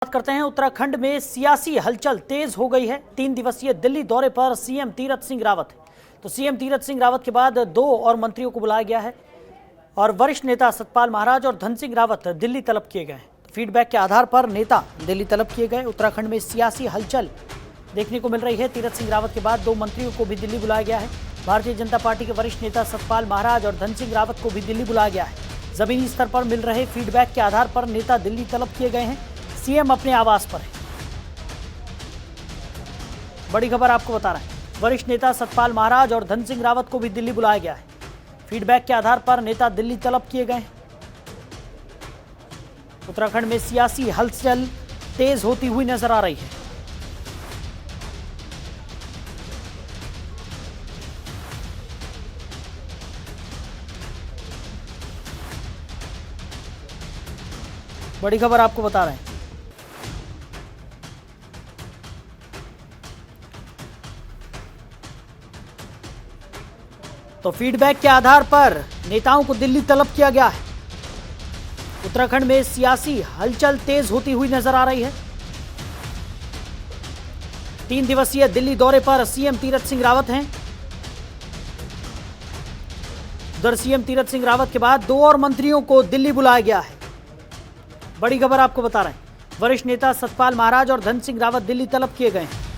बात करते हैं। उत्तराखंड में सियासी हलचल तेज हो गई है। 3 दिवसीय दिल्ली दौरे पर सीएम तीरथ सिंह रावत है। तो सीएम तीरथ सिंह रावत के बाद 2 और मंत्रियों को बुलाया गया है और वरिष्ठ नेता सतपाल महाराज और धन सिंह रावत दिल्ली तलब किए गए हैं। तो फीडबैक के आधार पर नेता दिल्ली तलब किए गए। उत्तराखंड में सियासी हलचल देखने को मिल रही है। तीरथ सिंह रावत के बाद 2 मंत्रियों को भी दिल्ली बुलाया गया है। भारतीय जनता पार्टी के वरिष्ठ नेता सतपाल महाराज और धन सिंह रावत को भी दिल्ली बुलाया गया है। जमीनी स्तर पर मिल रहे फीडबैक के आधार पर नेता दिल्ली तलब किए गए हैं। सीएम अपने आवास पर है। बड़ी खबर आपको बता रहे हैं, वरिष्ठ नेता सतपाल महाराज और धन सिंह रावत को भी दिल्ली बुलाया गया है। फीडबैक के आधार पर नेता दिल्ली तलब किए गए हैं। उत्तराखंड में सियासी हलचल तेज होती हुई नजर आ रही है। बड़ी खबर आपको बता रहे हैं। तो फीडबैक के आधार पर नेताओं को दिल्ली तलब किया गया है। उत्तराखंड में सियासी हलचल तेज होती हुई नजर आ रही है। 3 दिवसीय दिल्ली दौरे पर सीएम तीरथ सिंह रावत हैं। उधर सीएम तीरथ सिंह रावत के बाद 2 और मंत्रियों को दिल्ली बुलाया गया है। बड़ी खबर आपको बता रहे हैं, वरिष्ठ नेता सतपाल महाराज और धन सिंह रावत दिल्ली तलब किए गए हैं।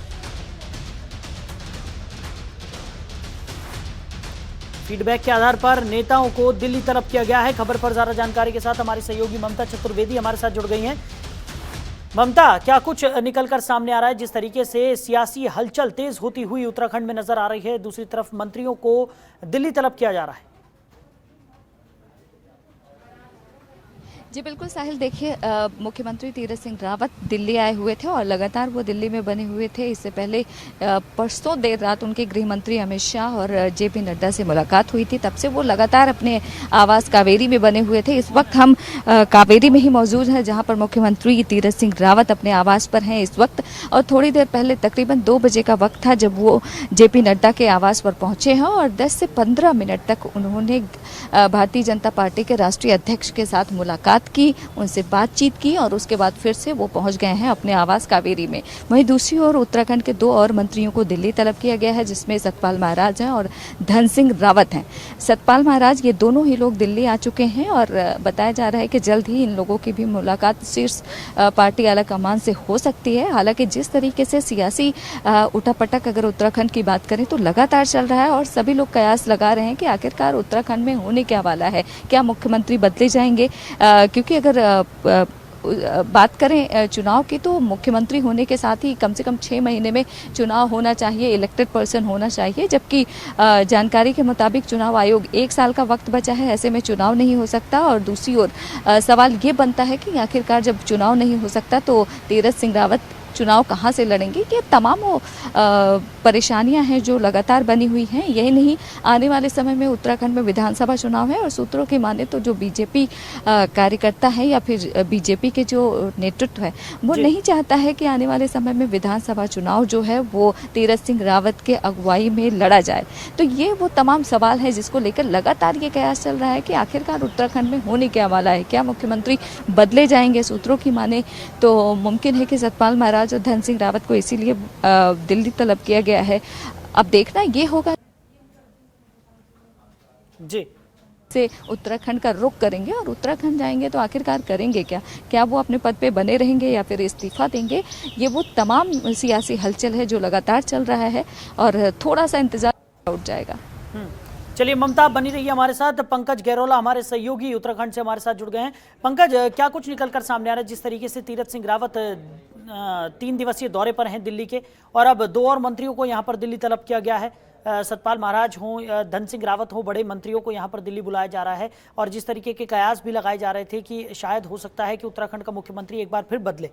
फीडबैक के आधार पर नेताओं को दिल्ली तलब किया गया है। खबर पर ज्यादा जानकारी के साथ हमारी सहयोगी ममता चतुर्वेदी हमारे साथ जुड़ गई हैं। ममता, क्या कुछ निकलकर सामने आ रहा है? जिस तरीके से सियासी हलचल तेज होती हुई उत्तराखंड में नजर आ रही है, दूसरी तरफ मंत्रियों को दिल्ली तलब किया जा रहा है। जी बिल्कुल साहिल, देखिए मुख्यमंत्री तीरथ सिंह रावत दिल्ली आए हुए थे और लगातार वो दिल्ली में बने हुए थे। इससे पहले परसों देर रात उनके गृह मंत्री अमित शाह और जेपी नड्डा से मुलाकात हुई थी। तब से वो लगातार अपने आवास कावेरी में बने हुए थे। इस वक्त हम कावेरी में ही मौजूद हैं, जहां पर मुख्यमंत्री तीरथ सिंह रावत अपने आवास पर हैं इस वक्त। और थोड़ी देर पहले तकरीबन 2 बजे का वक्त था जब वो जेपी नड्डा के आवास पर पहुंचे हैं और 10 से 15 मिनट तक उन्होंने भारतीय जनता पार्टी के राष्ट्रीय अध्यक्ष के साथ मुलाकात की, उनसे बातचीत की और उसके बाद फिर से वो पहुंच गए हैं अपने आवास कावेरी में। वहीं दूसरी ओर उत्तराखंड के 2 और मंत्रियों को दिल्ली तलब किया गया है, जिसमें सतपाल महाराज हैं और धन सिंह रावत हैं। सतपाल महाराज ये दोनों ही लोग दिल्ली आ चुके हैं और बताया जा रहा है कि जल्द ही इन लोगों की भी मुलाकात शीर्ष पार्टी आला कमान से हो सकती है। हालांकि जिस तरीके से सियासी उठापटक अगर उत्तराखंड की बात करें तो लगातार चल रहा है और सभी लोग कयास लगा रहे हैं कि आखिरकार उत्तराखंड में होने क्या वाला है, क्या मुख्यमंत्री बदले जाएंगे। क्योंकि अगर बात करें चुनाव की तो मुख्यमंत्री होने के साथ ही कम से कम 6 महीने में चुनाव होना चाहिए, इलेक्टेड पर्सन होना चाहिए। जबकि जानकारी के मुताबिक चुनाव आयोग 1 साल का वक्त बचा है, ऐसे में चुनाव नहीं हो सकता। और दूसरी ओर सवाल ये बनता है कि आखिरकार जब चुनाव नहीं हो सकता तो तीरथ सिंह रावत चुनाव कहाँ से लड़ेंगे। ये तमाम वो परेशानियां हैं जो लगातार बनी हुई हैं। यही नहीं, आने वाले समय में उत्तराखंड में विधानसभा चुनाव है और सूत्रों की माने तो जो बीजेपी कार्यकर्ता है या फिर बीजेपी के जो नेतृत्व है वो नहीं चाहता है कि आने वाले समय में विधानसभा चुनाव जो है वो तीरथ सिंह रावत के अगुवाई में लड़ा जाए। तो ये वो तमाम सवाल है जिसको लेकर लगातार ये कयास चल रहा है कि आखिरकार उत्तराखंड में होने क्या वाला है, क्या मुख्यमंत्री बदले जाएंगे। सूत्रों की माने तो मुमकिन है कि सतपाल महाराज और धन सिंह रावत को इसीलिए दिल्ली तलब किया गया है। अब देखना ये होगा जी से उत्तराखंड का रुख करेंगे और उत्तराखंड जाएंगे तो आखिरकार करेंगे क्या, क्या वो अपने पद पे बने रहेंगे या फिर इस्तीफा देंगे। ये वो तमाम सियासी हलचल है जो लगातार चल रहा है और थोड़ा सा इंतजार उठ जाएगा। चलिए ममता, बनी रही हमारे साथ। पंकज गहरोला हमारे सहयोगी उत्तराखंड से हमारे साथ जुड़ गए हैं। पंकज, क्या कुछ निकलकर सामने आ रहा है? जिस तरीके से तीरथ सिंह रावत 3 दिवसीय दौरे पर हैं दिल्ली के और अब 2 और मंत्रियों को यहाँ पर दिल्ली तलब किया गया है। सतपाल महाराज हों, धन सिंह रावत हो, बड़े मंत्रियों को यहाँ पर दिल्ली बुलाया जा रहा है। और जिस तरीके के कयास भी लगाए जा रहे थे कि शायद हो सकता है कि उत्तराखंड का मुख्यमंत्री एक बार फिर बदले,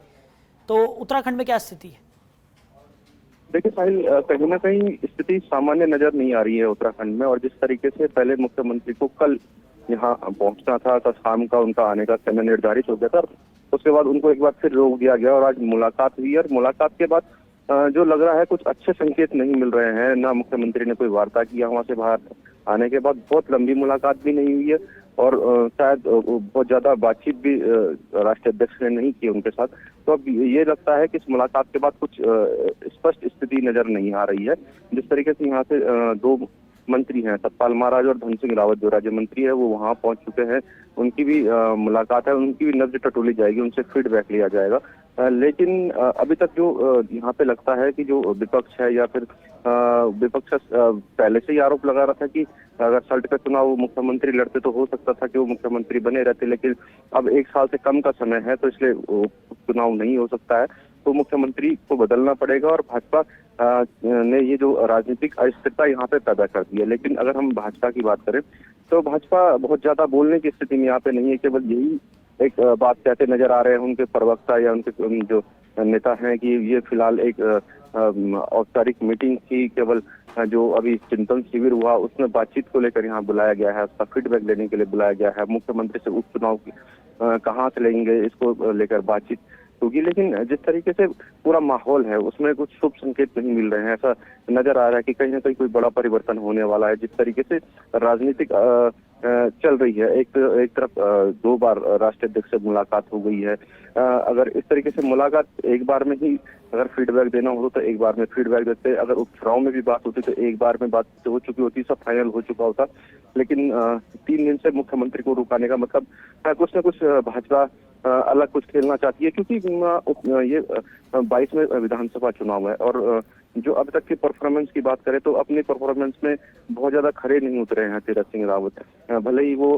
तो उत्तराखंड में क्या स्थिति है? देखिए साहिल, कहीं ना कहीं स्थिति सामान्य नजर नहीं आ रही है उत्तराखंड में। और जिस तरीके से पहले मुख्यमंत्री को कल यहाँ पहुंचना था, तो शाम का उनका आने का समय निर्धारित हो गया था, उसके बाद उनको एक बार फिर रोक दिया गया और आज मुलाकात हुई। और मुलाकात के बाद जो लग रहा है कुछ अच्छे संकेत नहीं मिल रहे हैं। ना मुख्यमंत्री ने कोई वार्ता किया वहां से बाहर आने के बाद, बहुत लंबी मुलाकात भी नहीं हुई है और शायद बहुत ज्यादा बातचीत भी राष्ट्रीय अध्यक्ष ने नहीं की उनके साथ। तो अब ये लगता है कि इस मुलाकात के बाद कुछ स्पष्ट स्थिति नजर नहीं आ रही है। जिस तरीके से यहाँ से दो मंत्री हैं, सतपाल महाराज और धन सिंह रावत जो राज्य मंत्री है, वो वहाँ पहुंच चुके हैं। उनकी भी मुलाकात है, उनकी भी नब्ज टटोली जाएगी, उनसे फीडबैक लिया जाएगा। लेकिन अभी तक जो यहाँ पे लगता है कि जो विपक्ष है या फिर विपक्ष पहले से ही आरोप लगा रहा था कि अगर सल्ट का चुनाव मुख्यमंत्री लड़ते तो हो सकता था कि वो मुख्यमंत्री बने रहते, लेकिन अब 1 साल से कम का समय है तो इसलिए चुनाव नहीं हो सकता है, तो मुख्यमंत्री को बदलना पड़ेगा। और भाजपा ने ये जो राजनीतिक अस्थिरता यहाँ पे पैदा कर दी है। लेकिन अगर हम भाजपा की बात करें तो भाजपा बहुत ज्यादा बोलने की स्थिति में यहाँ पे नहीं है। केवल यही एक बात कहते नजर आ रहे हैं उनके प्रवक्ता या उनके जो नेता हैं कि ये फिलहाल एक औपचारिक मीटिंग थी, केवल जो अभी चिंतन शिविर हुआ उसमें बातचीत को लेकर यहाँ बुलाया गया है, उसका फीडबैक लेने के लिए बुलाया गया है। मुख्यमंत्री से उपचुनाव की कहाँ से लेंगे इसको लेकर बातचीत होगी। लेकिन जिस तरीके से पूरा माहौल है उसमें कुछ शुभ संकेत नहीं मिल रहे हैं। ऐसा नजर आ रहा है कि कहीं ना कहीं कोई बड़ा परिवर्तन होने वाला है। जिस तरीके से राजनीतिक चल रही है, एक तरफ 2 बार राष्ट्रीय अध्यक्ष से मुलाकात हो गई है। अगर इस तरीके से मुलाकात एक बार में ही अगर फीडबैक देना हो तो एक बार में फीडबैक देते, अगर उपचुनाव में भी बात होती तो एक बार में बात हो चुकी होती, सब फाइनल हो चुका होता। लेकिन 3 दिन से मुख्यमंत्री को रुकाने का मतलब कुछ न कुछ भाजपा अलग कुछ खेलना चाहती है, क्योंकि ये 22 में विधानसभा चुनाव है और जो अब तक की परफॉर्मेंस की बात करें तो अपनी परफॉर्मेंस में बहुत ज्यादा खरे नहीं उतरे हैं तीरथ सिंह रावत। भले ही वो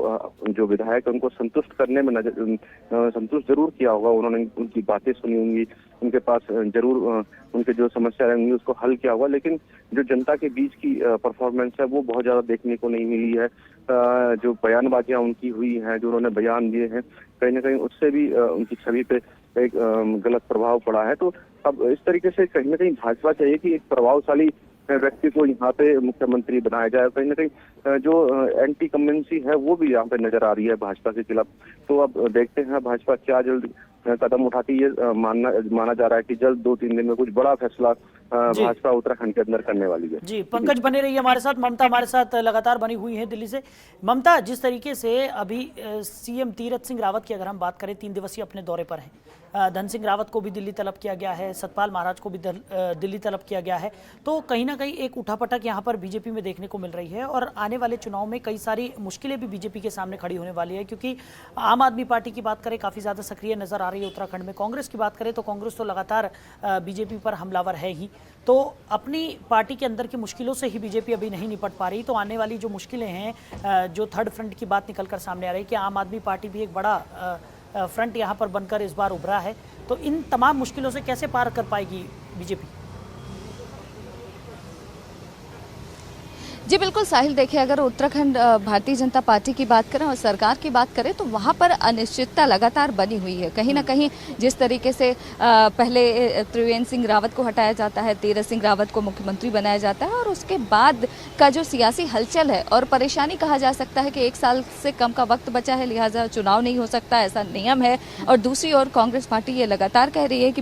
जो विधायक उनको संतुष्ट करने में संतुष्ट जरूर किया होगा, उन्होंने उनकी बातें सुनी होंगी, उनके पास जरूर उनके जो समस्या रहेंगी उसको हल किया होगा, लेकिन जो जनता के बीच की परफॉर्मेंस है वो बहुत ज्यादा देखने को नहीं मिली है। जो बयानबाजियां उनकी हुई हैं, जो उन्होंने बयान दिए हैं, कहीं ना कहीं उससे भी उनकी छवि पे एक गलत प्रभाव पड़ा है। तो अब इस तरीके से कहीं ना कहीं भाजपा चाहिए कि एक प्रभावशाली व्यक्ति को यहाँ पे मुख्यमंत्री बनाया जाए। कहीं ना कहीं जो एंटी कमेंसी है वो भी यहाँ पे नजर आ रही है भाजपा के खिलाफ। तो अब देखते हैं भाजपा क्या जल्द कदम उठाती है। माना जा रहा है कि जल्द 2-3 दिन में कुछ बड़ा फैसला भाजपा उत्तराखंड के अंदर करने वाली है। जी, पंकज बने रहिए हमारे साथ। ममता हमारे साथ लगातार बनी हुई है दिल्ली से। ममता, जिस तरीके से अभी सीएम तीरथ सिंह रावत की अगर हम बात करें, 3 दिवसीय अपने दौरे पर हैं, धन सिंह रावत को भी दिल्ली तलब किया गया है, सतपाल महाराज को भी दिल्ली तलब किया गया है, तो कहीं ना कहीं एक उठापटक यहाँ पर बीजेपी में देखने को मिल रही है। और आने वाले चुनाव में कई सारी मुश्किलें भी बीजेपी के सामने खड़ी होने वाली है, क्योंकि आम आदमी पार्टी की बात करें काफ़ी ज़्यादा सक्रिय नजर आ रही है उत्तराखंड में। कांग्रेस की बात करें तो कांग्रेस तो लगातार बीजेपी पर हमलावर है ही। तो अपनी पार्टी के अंदर की मुश्किलों से ही बीजेपी अभी नहीं निपट पा रही, तो आने वाली जो मुश्किलें हैं, जो थर्ड फ्रंट की बात निकल कर सामने आ रही है कि आम आदमी पार्टी भी एक बड़ा फ्रंट यहाँ पर बनकर इस बार उभरा है, तो इन तमाम मुश्किलों से कैसे पार कर पाएगी बीजेपी? जी बिल्कुल साहिल, देखिए अगर उत्तराखंड भारतीय जनता पार्टी की बात करें और सरकार की बात करें तो वहाँ पर अनिश्चितता लगातार बनी हुई है। कहीं ना कहीं जिस तरीके से पहले त्रिवेंद्र सिंह रावत को हटाया जाता है, तीरथ सिंह रावत को मुख्यमंत्री बनाया जाता है, और उसके बाद का जो सियासी हलचल है और परेशानी कहा जा सकता है कि 1 साल से कम का वक्त बचा है, लिहाजा चुनाव नहीं हो सकता, ऐसा नियम है। और दूसरी ओर कांग्रेस पार्टी ये लगातार कह रही है कि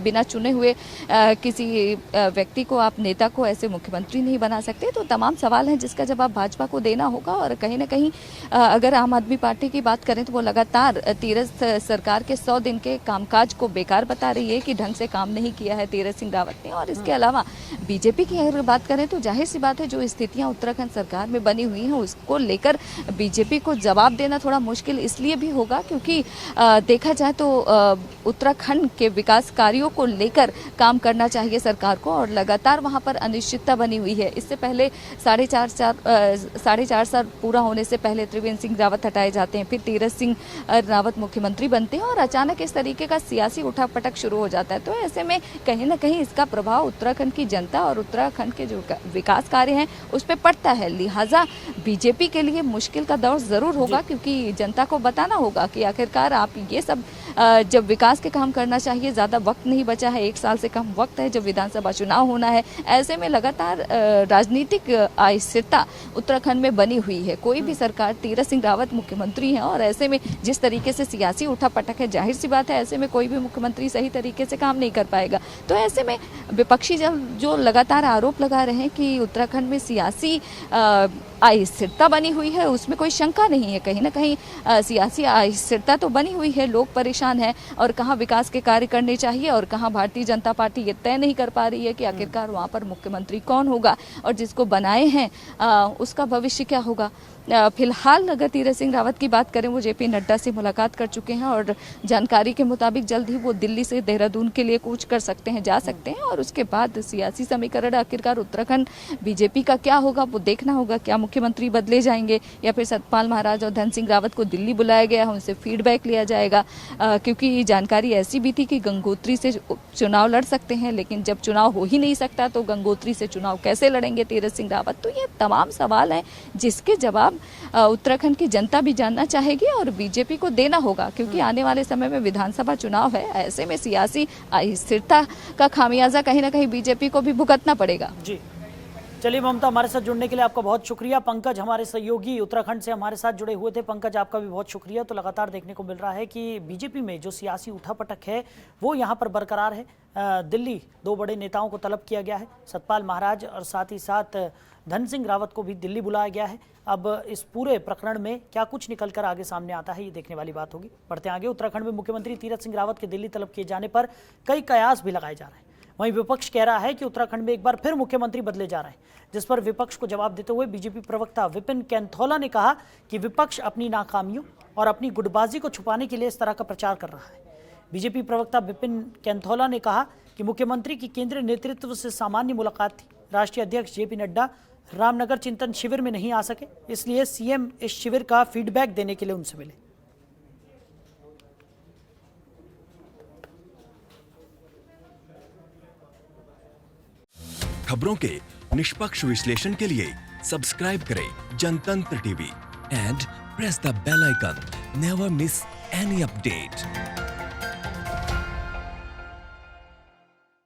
बिना चुने हुए किसी व्यक्ति को, आप नेता को ऐसे मुख्यमंत्री नहीं बना सकते। तो तमाम सवाल है जिसका जवाब भाजपा को देना होगा। और कहीं ना कहीं अगर आम आदमी पार्टी की बात करें तो वो लगातार तीरथ सरकार के 100 दिन के कामकाज को बेकार बता रही है कि ढंग से काम नहीं किया है तीरथ सिंह रावत ने। और इसके अलावा बीजेपी की अगर बात करें तो जाहिर सी बात है, जो स्थितियां उत्तराखंड सरकार में बनी हुई हैं उसको लेकर बीजेपी को जवाब देना थोड़ा मुश्किल इसलिए भी होगा क्योंकि देखा जाए तो उत्तराखंड के विकास कार्यों को लेकर काम करना चाहिए सरकार को, और लगातार वहां पर अनिश्चितता बनी हुई है। इससे पहले 4.5 साल पूरा होने से पहले त्रिवेंद्र सिंह रावत हटाए जाते हैं, फिर तीरथ सिंह रावत मुख्यमंत्री बनते हैं और अचानक इस तरीके का सियासी उठापटक शुरू हो जाता है। तो ऐसे में कहीं ना कहीं इसका प्रभाव उत्तराखंड की जनता और उत्तराखंड के जो विकास कार्य हैं उस पर पड़ता है। लिहाजा बीजेपी के लिए मुश्किल का दौर जरूर होगा, क्योंकि जनता को बताना होगा कि आखिरकार आप ये सब जब विकास के काम करना चाहिए, ज्यादा वक्त नहीं बचा है, 1 साल से कम वक्त है जब विधानसभा चुनाव होना है, ऐसे में लगातार राजनीतिक अस्थिरता उत्तराखंड में बनी हुई है। कोई भी सरकार, तीरथ सिंह रावत मुख्यमंत्री हैं और ऐसे में जिस तरीके से सियासी उठापटक है, जाहिर सी बात है ऐसे में कोई भी मुख्यमंत्री सही तरीके से काम नहीं कर पाएगा। तो ऐसे में विपक्षी जो लगातार आरोप लगा रहे हैं कि उत्तराखंड में सियासी अस्थिरता बनी हुई है, उसमें कोई शंका नहीं है। कहीं ना कहीं सियासी अस्थिरता तो बनी हुई है, लोग परेशान हैं और कहाँ विकास के कार्य करने चाहिए और कहाँ भारतीय जनता पार्टी ये तय नहीं कर पा रही है कि आखिरकार वहाँ पर मुख्यमंत्री कौन होगा और जिसको बनाए हैं उसका भविष्य क्या होगा। फिलहाल अगर तीरथ सिंह रावत की बात करें, वो जेपी नड्डा से मुलाकात कर चुके हैं और जानकारी के मुताबिक जल्द ही वो दिल्ली से देहरादून के लिए कूच कर सकते हैं, जा सकते हैं और उसके बाद सियासी समीकरण आखिरकार उत्तराखंड बीजेपी का क्या होगा वो देखना होगा। क्या मुख्यमंत्री बदले जाएंगे या फिर सतपाल महाराज और धन सिंह रावत को दिल्ली बुलाया गया है, उनसे फीडबैक लिया जाएगा। क्योंकि जानकारी ऐसी भी थी कि गंगोत्री से चुनाव लड़ सकते हैं, लेकिन जब चुनाव हो ही नहीं सकता तो गंगोत्री से चुनाव कैसे लड़ेंगे तीरथ सिंह रावत। तो ये तमाम सवाल हैं जिसके जवाब उत्तराखंड की जनता भी जानना चाहेगी और बीजेपी को देना होगा, क्योंकि आने वाले समय में विधानसभा चुनाव है। ऐसे में सियासी अस्थिरता का खामियाजा कहीं ना कहीं बीजेपी को भी भुगतना पड़ेगा। जी चलिए ममता, हमारे साथ जुड़ने के लिए आपका बहुत शुक्रिया। पंकज हमारे सहयोगी उत्तराखंड से हमारे साथ जुड़े हुए थे। पंकज, आपका भी बहुत शुक्रिया। तो लगातार देखने को मिल रहा है कि बीजेपी में जो सियासी उठापटक है वो यहाँ पर बरकरार है। दिल्ली 2 बड़े नेताओं को तलब किया गया है, सतपाल महाराज और साथ ही साथ धन सिंह रावत को भी दिल्ली बुलाया गया है। अब इस पूरे प्रकरण में क्या कुछ निकल कर आगे सामने आता है, ये देखने वाली बात होगी। बढ़ते आगे, उत्तराखंड में मुख्यमंत्री तीरथ सिंह रावत के दिल्ली तलब किए जाने पर कई कयास भी लगाए जा रहे हैं। वहीं विपक्ष कह रहा है कि उत्तराखंड में एक बार फिर मुख्यमंत्री बदले जा रहे हैं, जिस पर विपक्ष को जवाब देते हुए बीजेपी प्रवक्ता विपिन कैंथोला ने कहा कि विपक्ष अपनी नाकामियों और अपनी गुटबाजी को छुपाने के लिए इस तरह का प्रचार कर रहा है। बीजेपी प्रवक्ता विपिन कैंथोला ने कहा कि मुख्यमंत्री की केंद्रीय नेतृत्व से सामान्य मुलाकात थी। राष्ट्रीय अध्यक्ष जेपी नड्डा रामनगर चिंतन शिविर में नहीं आ सके, इसलिए सीएम इस शिविर का फीडबैक देने के लिए उनसे मिले। खबरों के निष्पक्ष विश्लेषण के लिए सब्सक्राइब करें Janatantra TV and press the bell icon. Never miss any update.